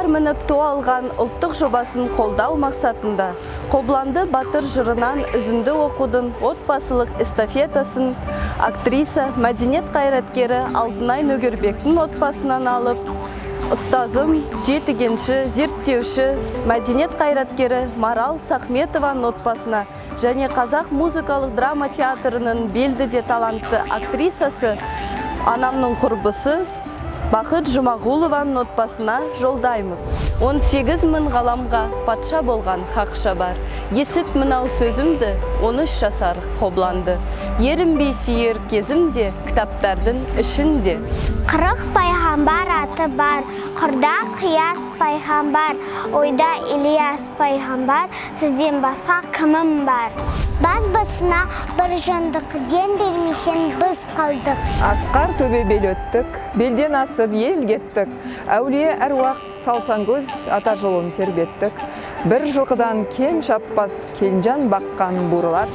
Балдар мініп туалған ұлттық жобасын қолдау мақсатында Қобланды батыр жырынан үзінді оқудың отбасылық эстафетасын актриса, мәдениет қайраткері Алтынай Нөгербектің отбасынан алып, ұстазым, жетігенші, зерттеуші, мәдениет қайраткері Марал Сахметованың отбасына және Қазақ музыкалық драма театрының белді де талантты актрисасы, анамның құрбысы Бақыт Жұмағұлованың отбасына жолдаймыз. 18 мың ғаламға патша болған хақша бар. Есіт мынау сөзімді 13 жасар Қобланды. Ерінбей сүйер кезімде кітаптардың ішінде. 40 пайғамбар аты бар, қырда қияс пайғамбар, ойда Ильяс пайғамбар, сізден баса кімім бар. Бас-басына бір жандық ден бермешен біз қалдық. Асқар төбе-бел өттік, белден асып ел кеттік. Әулие әруақ салсан көз ата жолын тербеттік. Бір жылқыдан кем шаппас келінжан баққан бурылар.